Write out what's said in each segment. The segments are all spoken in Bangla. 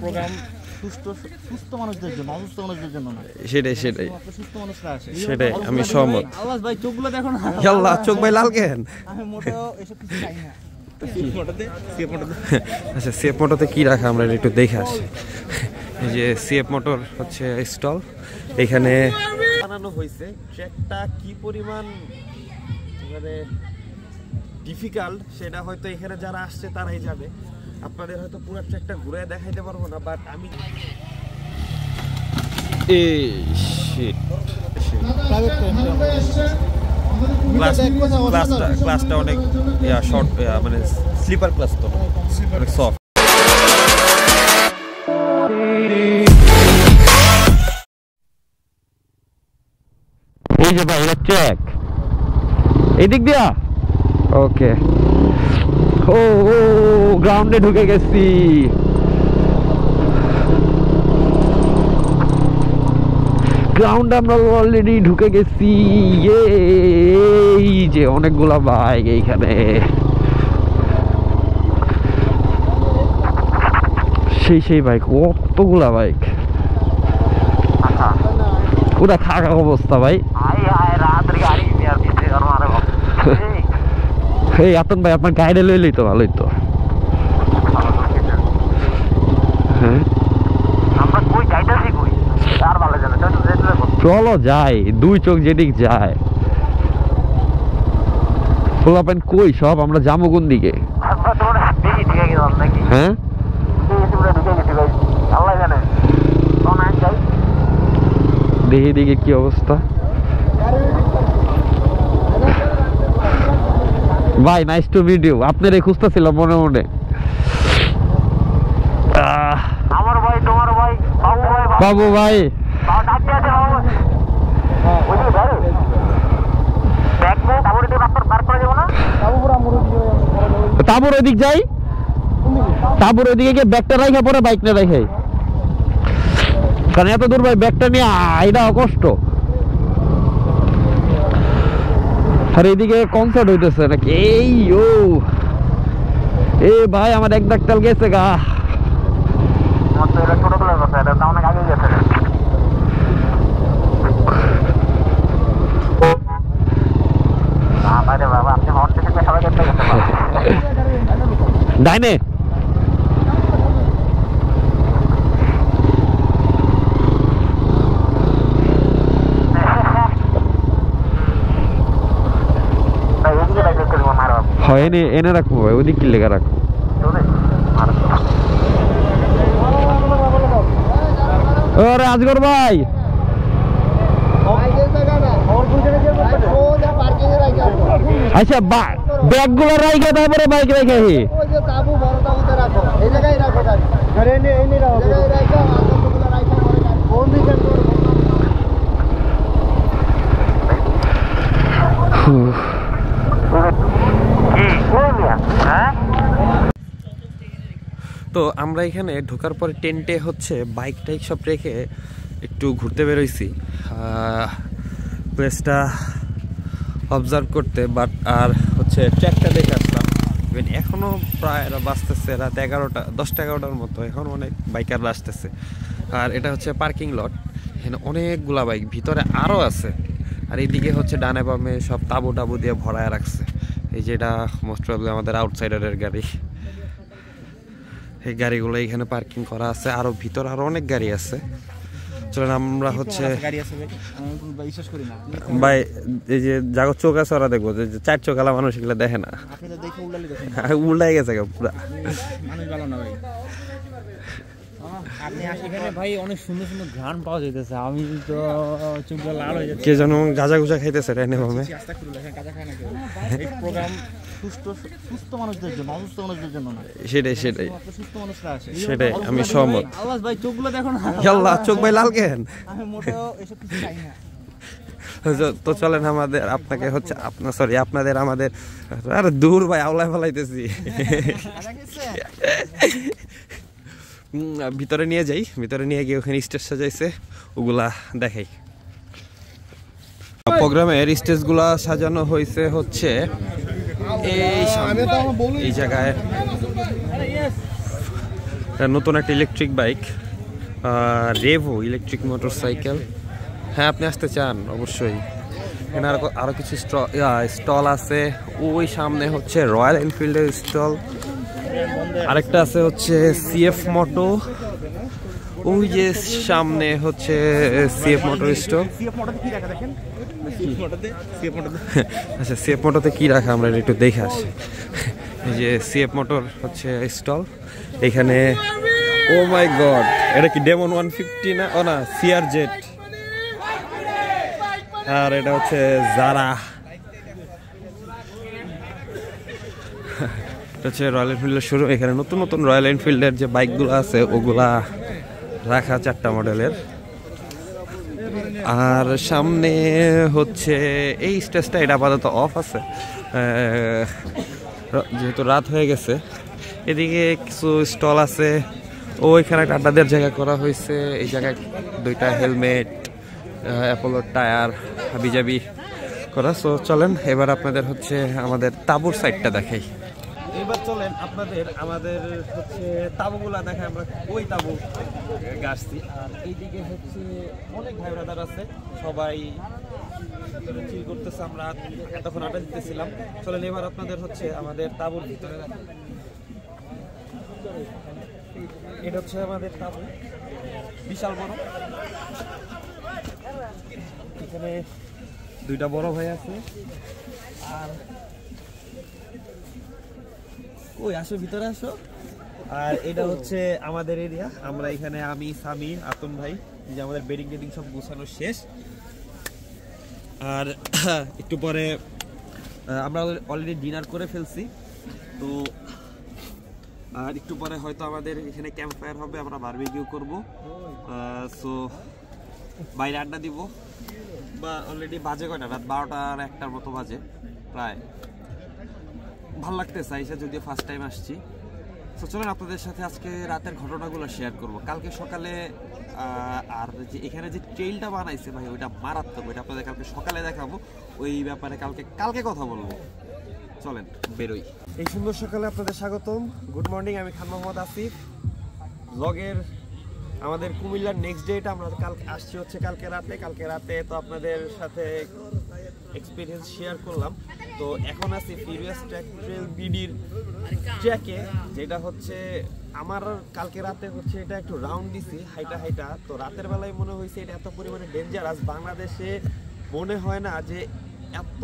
প্রোগ্রাম সুস্থ মানুষদের জন্য, অসুস্থ মানুষদের জন্য না। সেটাই সুস্থ মানুষরা আসে, সেটাই আমি সহমত। আল্লাহ ভাই চোখগুলো দেখো না, আল্লাহ চোখ ভাই লাল কেন? আমি মোটেও এসব কিছু চাই না। আচ্ছা, সিএফ মোটরতে কি রাখা আমরা একটু দেখে আসি। এই যে সিএফ মোটর হচ্ছে স্টল, এখানে বানানো হয়েছে। ট্র্যাকটা কি পরিমাণ মানে ডিফিকাল্ট সেটা হয়তো এখানে যারা আসছে তারাই যাবে। আপনাদের হয়তো পুরো ট্র্যাকটা ঘুরে দেখাইতে পারবো না, বাট আমি ক্লাসটা অনেক শর্ট, মানে স্লিপার ক্লাস, তো অনেক সফট। এই যে ভাই এটা ট্র্যাক, এই দিক দিয়া। ওকে, ও গ্রাউন্ডে ঢুকে গেছি। গ্রাউন্ডে আমরা অলরেডি ঢুকে গেছি। এই যে অনেকগুলা বাইক এইখানে, সেই বাইক, কতগুলা বাইক। পুরা খাকা অবস্থা ভাই। এই আতন ভাই আপনার গাইডে লইলেই তো ভালোই তো। হ্যাঁ চলো যাই, দুই চোখ যেদিক যায়। পোলাপেন কই সব, আমরা যাবো কোন দিকে? হ্যাঁ দেখি দিকে কি অবস্থা ভাই। Nice to meet you. আপনারই খুঁজতেছিলাম মনে মনে। আমার ভাই, তোমার ভাই, বাবু ভাই, তাবুর ওদিক যাই, তাবুর ওদিকে গিয়ে ব্যাগটা রাখা পরে বাইক না রাখাই, কারণ এত দূর ভাই ব্যাগটা নিয়ে আইডা কষ্ট। আর এইদিকে কনসার্ট হইতেছে নাকি? এই ও এ ভাই আমার এক ডাক্তার গেছে গা। ডাইনে হয় এনে রাখবো ভাই, ওদিক কি লেখা রাখবো। রাজগর ভাই আচ্ছা, ব্যাগ গুলো রাইখে তারপরে বাইক রেখে তো আমরা এখানে ঢোকার পরে টেন্টে হচ্ছে বাইক টাইক সব রেখে একটু ঘুরতে বেরোইছি প্লেসটা অবজার্ভ করতে। বাট আর হচ্ছে ট্র্যাকটা দেখে আসলাম। ইভেন এখনও প্রায় বাজতেছে রাত 11টা, 10টা 11টার মতো, এখন অনেক বাইকাররা আসতেছে। আর এটা হচ্ছে পার্কিং লট, এখানে অনেকগুলা বাইক, ভিতরে আরও আছে। আর এইদিকে হচ্ছে ডানে বামে সব তাবু টাবু দিয়ে ভরায় রাখছে। এই যেটা মোস্ট প্রবলি আমাদের আউটসাইডারের গাড়ি, এই গাড়িগুলো এখানে পার্কিং করা আছে। আরও ভিতরে আরও অনেক গাড়ি আছে। চলেন আমরা হচ্ছে ভাই এই যে জাগত চোখ আছে ওরা দেখবো, যে চার চোখালা মানুষ এগুলো দেখে না, উল্টাই গেছে পুরা। ভাই অনেক সুন্দর সুন্দর ঘ্রাণ পাওয়া যাইতেছে, আমি তো চোখটা লাল হয়ে যাচ্ছে। কে যেন গাঁজা গুজা খাইতেছে রেনে ভাবে। এই প্রোগ্রাম সুস্থ মানুষদের জন্য, অসুস্থ মানুষদের জন্য না। সেটাই সুস্থ মানুষরা আসে, সেটাই আমি সহমত। আল্লাহ ভাই চোখগুলো দেখো না, আল্লাহ চোখ ভাই লাল কেন? আমি মোটেও এসব কিছু চাই না। তো চলেন আমাদের আপনাকে হচ্ছে আপনাদের আমাদের আরে দূর ভাই আওলায় ফেলাইতেছি। ভিতরে নিয়ে যাই, ভিতরে নিয়ে গিয়ে ওখানে স্টেজ সাজাইছে ওগুলা দেখাই। প্রোগ্রামের স্টেজগুলা সাজানো হয়েছে হচ্ছে এই জায়গায় নতুন একটা electric bike, Revo electric motorcycle. হ্যাঁ, আপনি আসতে চান অবশ্যই। এখানে আরও কিছু স্টল আছে। ওই সামনে হচ্ছে রয়্যাল এনফিল্ডের স্টল, আরেকটা আছে হচ্ছে সিএফ মোটো। ওই যে সামনে হচ্ছে সিএফ মোটর স্টল। আচ্ছা, সিএফ মোটোতে কি রাখা আমরা একটু দেখে আসি। এই যে সিএফ মোটর হচ্ছে স্টল এখানে। ও মাই গড, এটা কি ডেমন 150 না? ও না, সিআর জেট। আর এটা হচ্ছে জারা, এটা হচ্ছে রয়্যাল এনফিল্ডের শুরু। এখানে নতুন নতুন রয়্যাল এনফিল্ডের যে বাইকগুলো আছে ওগুলা রাখা 4টা মডেলের। আর সামনে হচ্ছে এই স্টেজটা, এটা আপাতত অফ আছে যেহেতু রাত হয়ে গেছে। এদিকে কিছু স্টল আছে। ওইখানে একটা আড্ডা দেওয়ার জায়গা করা হয়েছে। এই জায়গায় 2টা হেলমেট, অ্যাপোলোর টায়ার হাবিজাবি করা। সো চলেন এবার আপনাদের হচ্ছে আমাদের তাঁবুর সাইডটা দেখাই। এবার চলেন আমাদের হচ্ছে তাঁবুগুলা দেখাই। আমরা ওই তাঁবু গাছছি। আর এইদিকে হচ্ছে অনেক ভাই ব্রাদার আছে, সবাই চিল করতেছে। আমরা তখন আড্ডা দিতেছিলাম। চলেন এবার আপনাদের হচ্ছে আমাদের তাঁবুর ভিতরে দেখাই। এটা হচ্ছে আমাদের তাঁবু, বিশাল বড়। এখানে 2টা বড় ভাই আছে। আর ওই আসো, ভিতরে আসো। আর এটা হচ্ছে আমাদের এরিয়া। আমরা এখানে আমি, সামি, আতন ভাই, যে আমাদের বেডিং টেডিং সব গুছানো শেষ। আর একটু পরে আমরা অলরেডি ডিনার করে ফেলছি। তো আর একটু পরে হয়তো আমাদের এখানে ক্যাম্প ফায়ার হবে, আমরা বারবিকিউ করব। সো বাইরে আড্ডা দিব। বা অলরেডি বাজে কয়টা, রাত 12টা আর 1টার মতো বাজে প্রায়। ভাল লাগতেছে আইসা, যদিও ফার্স্ট টাইম আসছি। তো চলুন আপনাদের সাথে আজকে রাতের ঘটনাগুলো শেয়ার করব। কালকে সকালে আর যে এখানে যে ট্রেইলটা বানাইছে ভাই, ওইটা মারাত্মক। ওইটা আপনাদের কালকে সকালে দেখাবো। ওই ব্যাপারে কালকে কথা বলবো। চলেন বেরোই। এই সুন্দর সকালে আপনাদের স্বাগতম। গুড মর্নিং, আমি খান মোহাম্মদ আসিফ। ব্লগের আমাদের কুমিল্লার নেক্সট ডেটা আমরা আসছি হচ্ছে কালকে রাতে। তো আপনাদের সাথে এক্সপিরিয়েন্স শেয়ার করলাম। তো এখন আছি ফিউরিয়াস ট্র্যাক ট্রেল বিডির ট্র্যাকে, যেটা হচ্ছে আমার কালকে রাতে হচ্ছে এটা একটু রাউন্ড দিছি হাইটা। তো রাতের বেলায় মনে হয়েছে এটা এত পরিমাণে ডেঞ্জারাস। বাংলাদেশে মনে হয় না যে এত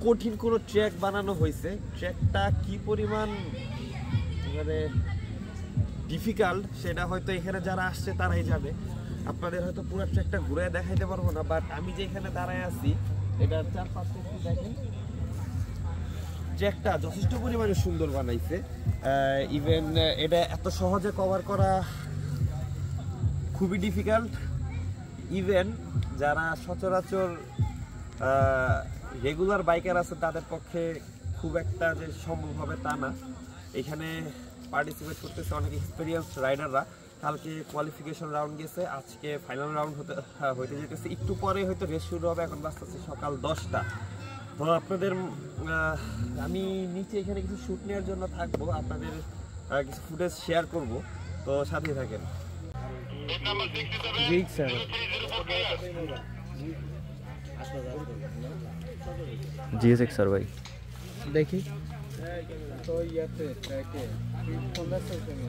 কঠিন কোনো ট্র্যাক বানানো হয়েছে। ট্র্যাকটা কি পরিমাণ মানে ডিফিকাল্ট সেটা হয়তো এখানে যারা আসছে তারাই যাবে। আপনাদের হয়তো পুরো ট্র্যাকটা ঘুরে দেখাইতে পারবো না, বাট আমি যে এখানে দাঁড়ায় আছি এটার চারপাশে একটু দেখেন। ট্র্যাকটা যথেষ্ট পরিমাণে সুন্দর বানাইছে। ইভেন এটা এত সহজে কভার করা খুবই ডিফিকাল্ট। ইভেন যারা সচরাচর রেগুলার বাইকার আছে তাদের পক্ষে খুব একটা যে সম্ভব হবে তা না। এখানে পার্টিসিপেট করতেছে অনেক এক্সপিরিয়েন্সড রাইডাররা। কালকে কোয়ালিফিকেশন রাউন্ড গেছে, আজকে ফাইনাল রাউন্ড হইতে যেতেছে। একটু পরে হয়তো রেস শুরু হবে। এখন বাজতেছে সকাল 10টা। তো আপনাদের আমি নিচে এখানে কিছু শ্যুট নেওয়ার জন্য থাকবো, আপনাদের কিছু ফুটেজ শেয়ার করব। তো সাথে থাকেন। GSX sir भाई দেখি तो याते ट्रैके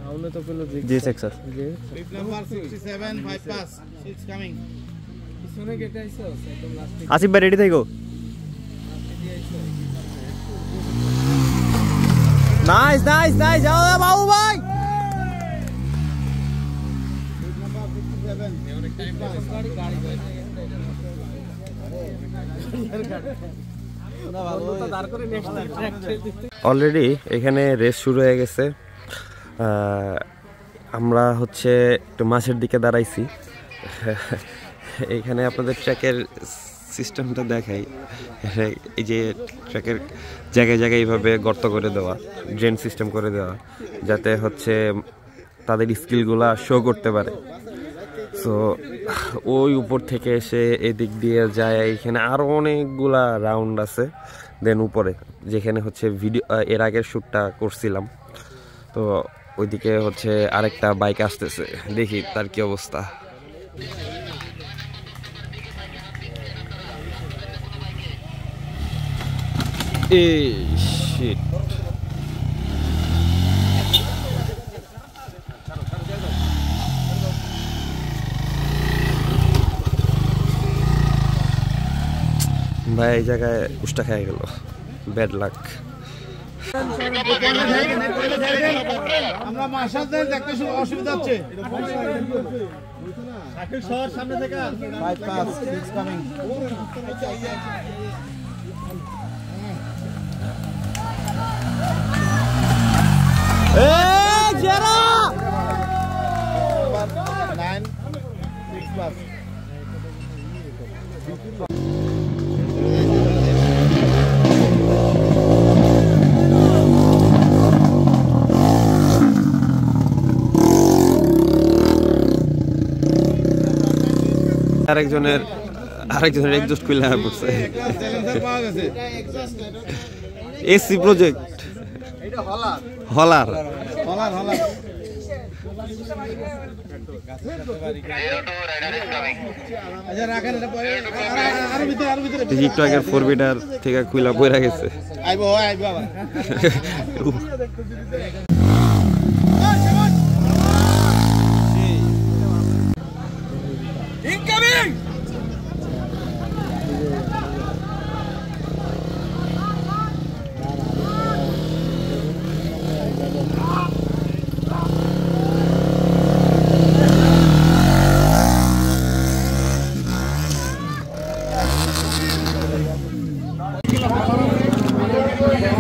हमने तो पहले GSX sir number 67 bypass it's coming सुने के कैसे हो एकदम लास्ट आसिफ भाई रेडी থেকো। नाइस जाओ बाबू भाई। number 67 অলরেডি এখানে রেস শুরু হয়ে গেছে। আমরা হচ্ছে একটু মাছের দিকে দাঁড়াইছি। এইখানে আপনাদের ট্র্যাকের সিস্টেমটা দেখাই। এই যে ট্র্যাকের জায়গায় এইভাবে গর্ত করে দেওয়া, ড্রেন সিস্টেম করে দেওয়া, যাতে হচ্ছে তাদের স্কিলগুলা শো করতে পারে। সো ওই উপর থেকে এসে এদিক দিয়ে যায়। এখানে আরও অনেকগুলা রাউন্ড আছে। দেন উপরে যেখানে হচ্ছে ভিডিও এর আগের শ্যুটটা করছিলাম। তো ওইদিকে হচ্ছে আরেকটা বাইক আসতেছে, দেখি তার কি অবস্থা। এই শিট, ভাই এই জায়গায় উষ্টা খেয়ে গেল, ব্যাড লাক। আমরা মাসাল দেন দেখতে অসুবিধা হচ্ছে। সামনে থেকে 5 pass 6 coming। এই জেরা 9 6 pass। আরেকজনের এক্সজস্ট খুলে পড়ছে। এসি প্রজেক্ট হলার একটু আগের 4 মিটার থেকে খুলে বইরা গেছে।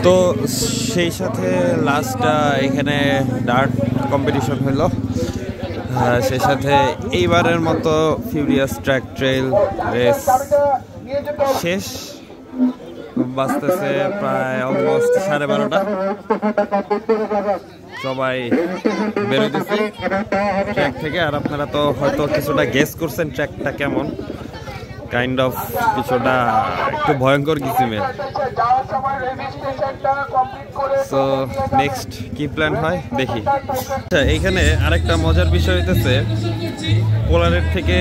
তো সেই সাথে লাস্ট এখানে ডার্ট কম্পিটিশন হলো, সেই সাথে এইবারের মতো ফিউরিয়াস ট্র্যাক ট্রেল রেস শেষ। বাজতেছে প্রায় অলমোস্ট 12:30। সবাই বেরোতেছে ট্র্যাক থেকে। আর আপনারা তো হয়তো কিছুটা গেস করছেন ট্র্যাকটা কেমন, কাইন্ড অফ কিছুটা একটু ভয়ঙ্কর কিসিমে। সো নেক্সট কি প্ল্যান হয় দেখি। আচ্ছা, এইখানে আরেকটা মজার বিষয় হইতেছে, পোলারের থেকে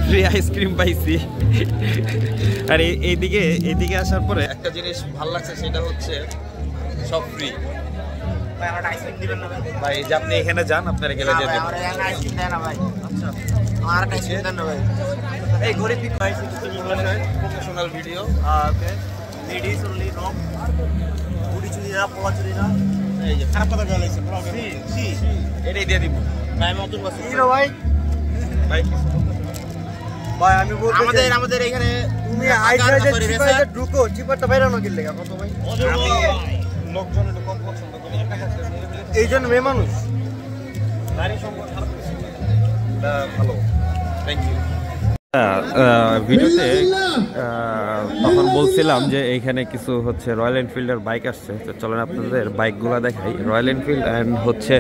ফ্রি আইসক্রিম পাইছি। আর এইদিকে আসার পরে একটা জিনিস ভালো লাগছে, সেটা হচ্ছে সব ফ্রি। ভাই যে আপনি এখানে যান, আপনারা গেলে দিয়ে দেবেন। এই গরিব professional video, ladies only, no বুড়ি চুরি না, পোলা চুরি না। এই যে খারাপ কথা বলা হয়েছে, এটাই দিয়ে দিব ভাই। নতুন বছর ভাই ভাই আমি বলতে আমাদের এখানে তুমি ঢুকো চিপারটা বাইরানো গেলে কত ভাই, লোকজন একটু কম পছন্দ করে এই জন্য মেয়ে মানুষ নারী সম্পর্ক ভালো। Thank you. ভিডিওতে তখন বলছিলাম যে এইখানে কিছু হচ্ছে রয়্যাল এনফিল্ডের বাইক আসছে, তো চলেন আপনাদের বাইকগুলো দেখাই। রয়্যাল এনফিল্ড অ্যান্ড হচ্ছে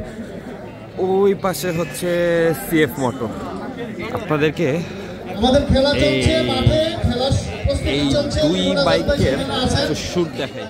ওই পাশে হচ্ছে সিএফ মোটো। আপনাদেরকে এই দুই বাইকের শুট দেখাই।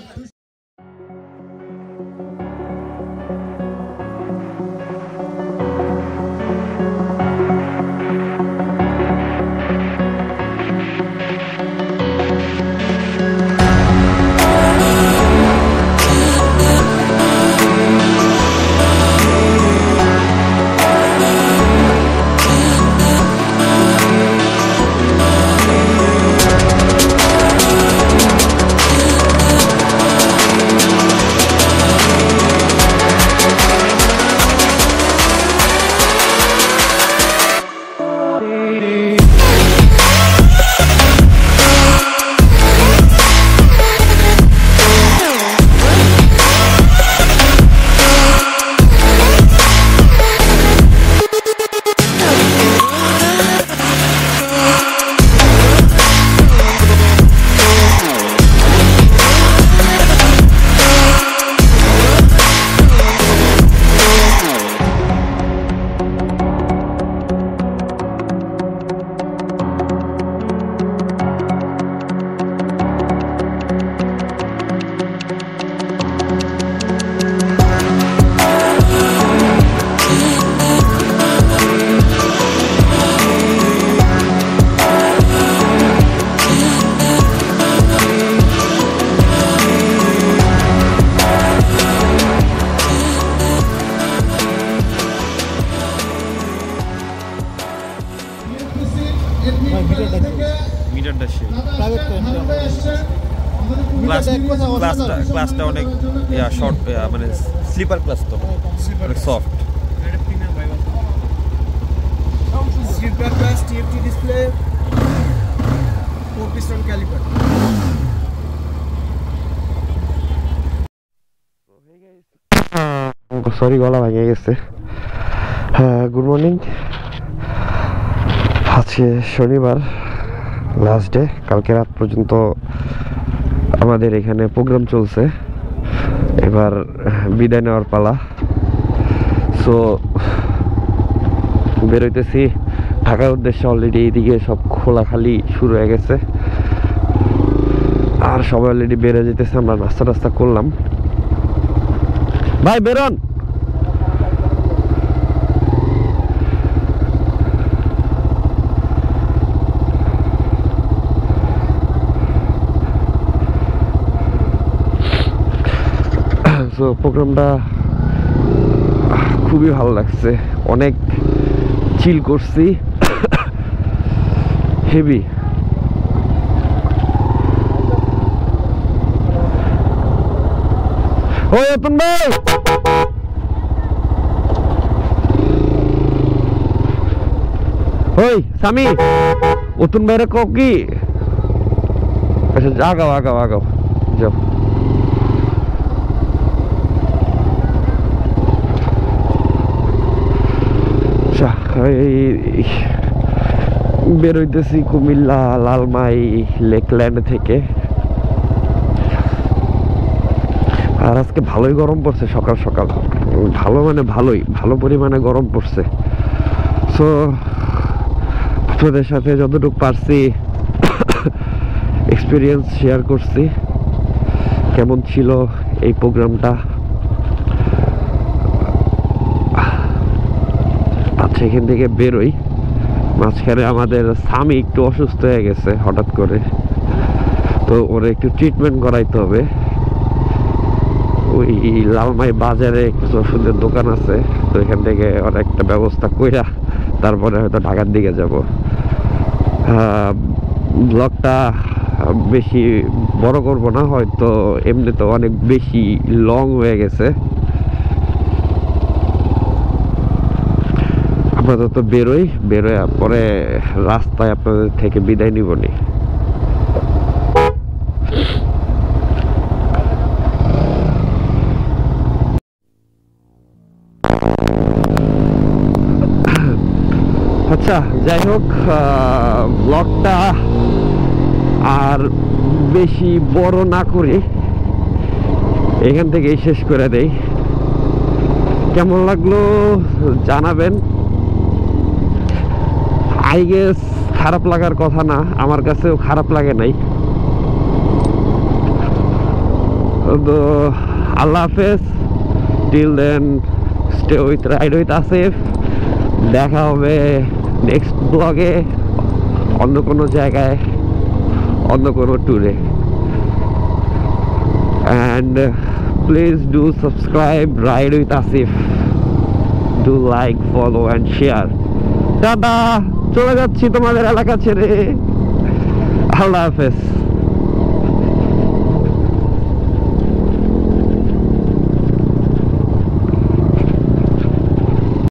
ক্লাসটা অনেক শর্ট, মানে স্লিপার ক্লাস তো অনেক soft. Sleeper class, TFT display, 4 piston caliper। Sorry, গলা ভেঙে গেছে। Good morning. আজকে শনিবার, লাস্ট ডে। কালকে রাত পর্যন্ত আমাদের এখানে প্রোগ্রাম চলছে, এবার বিদায় নেওয়ার পালা। সো বেরোইতেছি ঢাকার উদ্দেশ্যে। অলরেডি এইদিকে সব খোলাখালি শুরু হয়ে গেছে, আর সবাই অলরেডি বেরো যেতেছে। আমরা নাস্তা টাস্তা করলাম। ভাই বেরোন। তো প্রোগ্রামটা খুবই ভালো লাগছে, অনেক চিল করছি, হেভি। ওই অতন ভাই, ওই স্বামী, অতুন ভাইরে কও কি? আচ্ছা আগাও আগাও আগাও, যাও। বেরোইতেছি কুমিল্লা লালমাই লেকল্যান্ড থেকে। আর আজকে ভালোই গরম পড়ছে, সকাল সকাল ভালো, মানে ভালো পরিমাণে গরম পড়ছে। সো আপনাদের সাথে যতটুকু পারছি এক্সপিরিয়েন্স শেয়ার করছি, কেমন ছিল এই প্রোগ্রামটা। আচ্ছা, এখান থেকে বেরোই। মাঝখানে আমাদের স্বামী একটু অসুস্থ হয়ে গেছে হঠাৎ করে, তো ওরা একটু ট্রিটমেন্ট করাইতে হবে। ওই লালমাই বাজারে কিছু ওষুধের দোকান আছে, তো এখান থেকে ওরা একটা ব্যবস্থা কইরা তারপরে হয়তো ঢাকার দিকে যাব। ব্লগটা বেশি বড় করব না, হয়তো এমনিতে অনেক বেশি লং হয়ে গেছে। আপাতত বেরোয় পরে রাস্তায় আপনাদের থেকে বিদায় নিবনি। আচ্ছা, যাই হোক, ব্লগটা আর বেশি বড় না করে এখান থেকেই শেষ করে দেই। কেমন লাগলো জানাবেন। আই গেস খারাপ লাগার কথা না, আমার কাছেও খারাপ লাগে নাই। তো আল্লাহ হাফেজ, till then stay with ride with Asif. দেখা হবে নেক্সট ব্লগে, অন্য কোনো জায়গায়, অন্য কোনো ট্যুরে। And please do subscribe ride with Asif, do like, follow and share. Tata, চলে যাচ্ছি তোমাদের এলাকা ছেড়ে। আল্লাহ হাফেজ।